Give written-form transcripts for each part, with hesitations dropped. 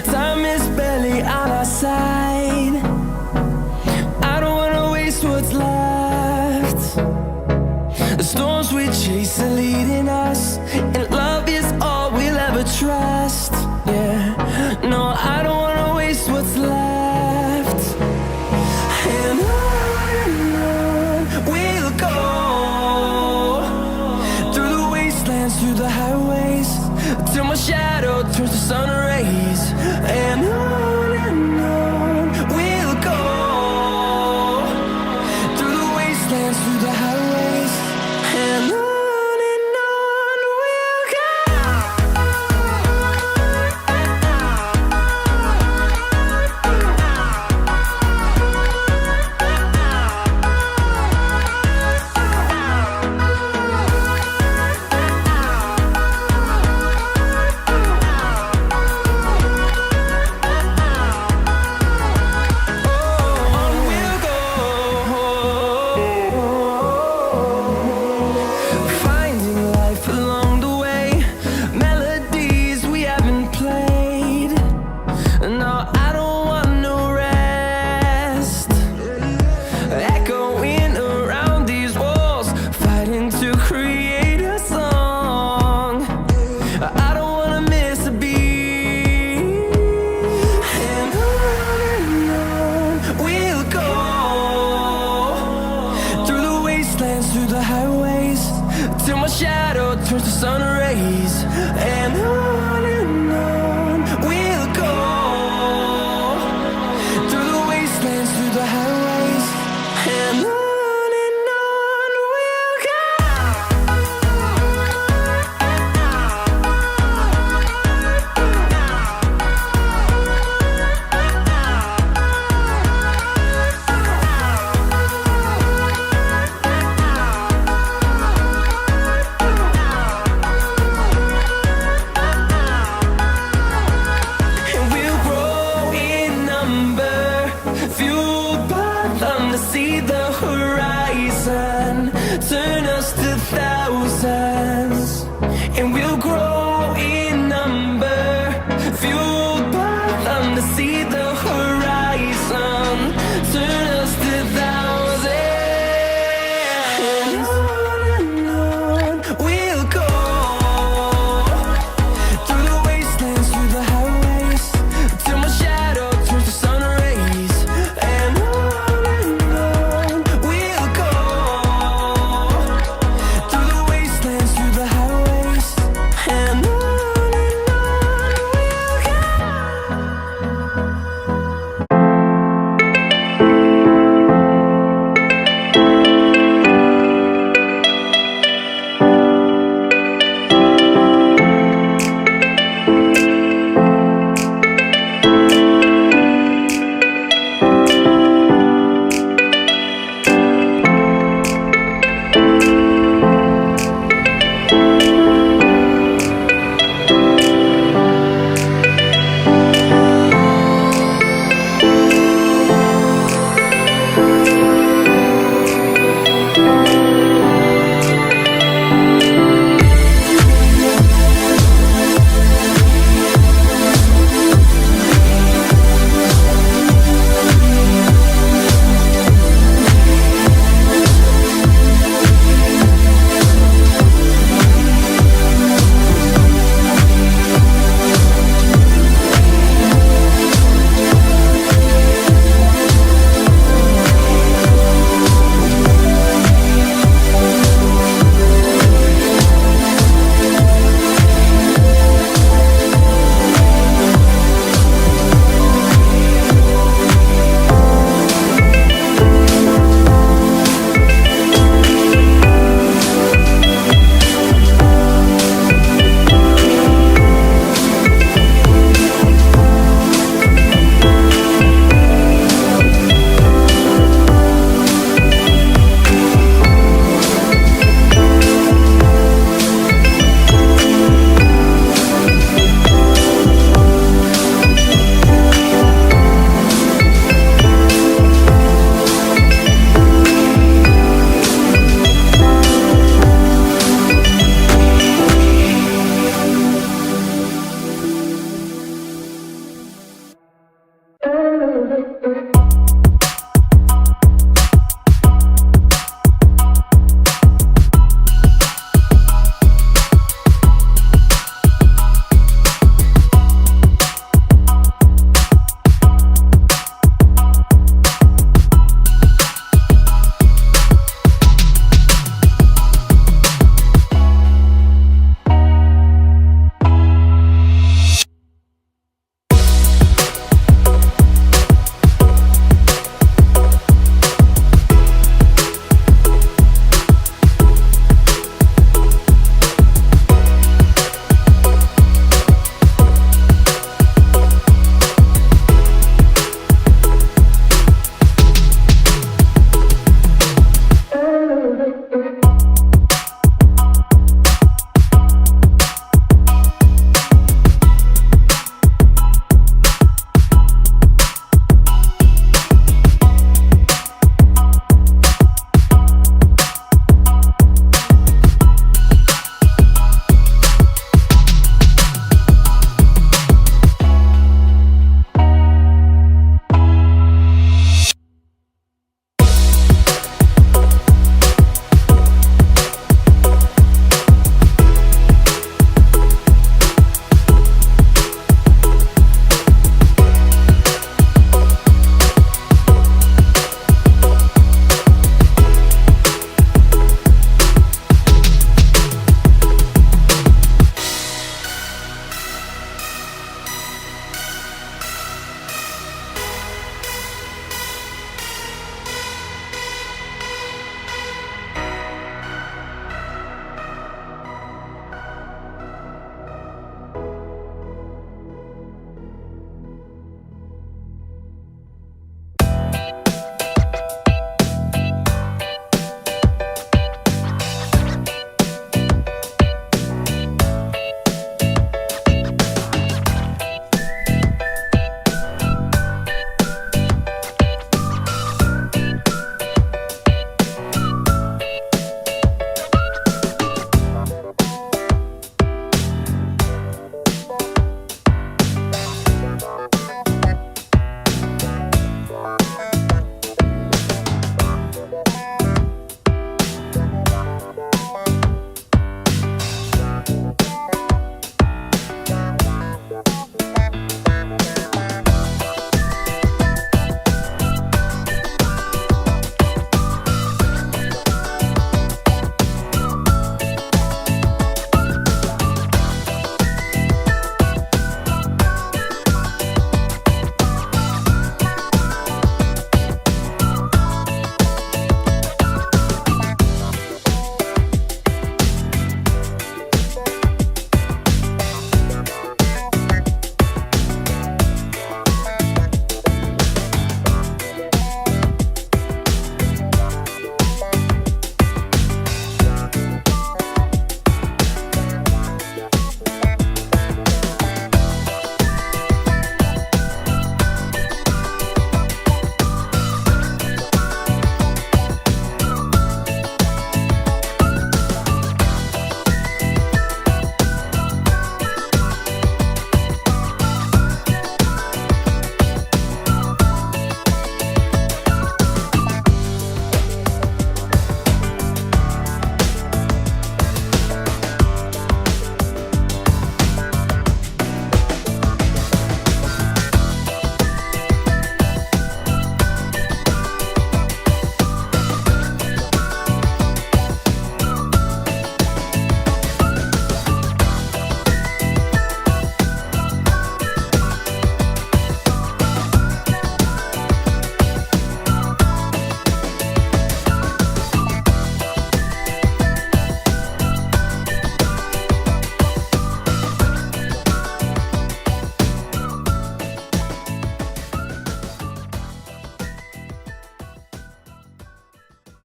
Time is barely on our side. I don't wanna waste what's left. The storms we chase are leading us, and love is all we'll ever trust. Yeah, no, I don't wanna waste what's left. And on we'll go, through the wastelands, through the highways, till my shadow turns to sun rays. And on we'll go, through the wastelands, through the highways, and on we'll go. Through the highways, till my shadow turns to sun rays. And on we'll go, through the wastelands, through the highways, and on we'll go. Fueled by them to see the horizon, turn us to thousands, and we'll grow in number. Fueled by them to see the horizon, turn us to thousands, and on we'll go, through the wastelands, through the highways, till my shadow turns to sun rays.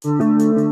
you.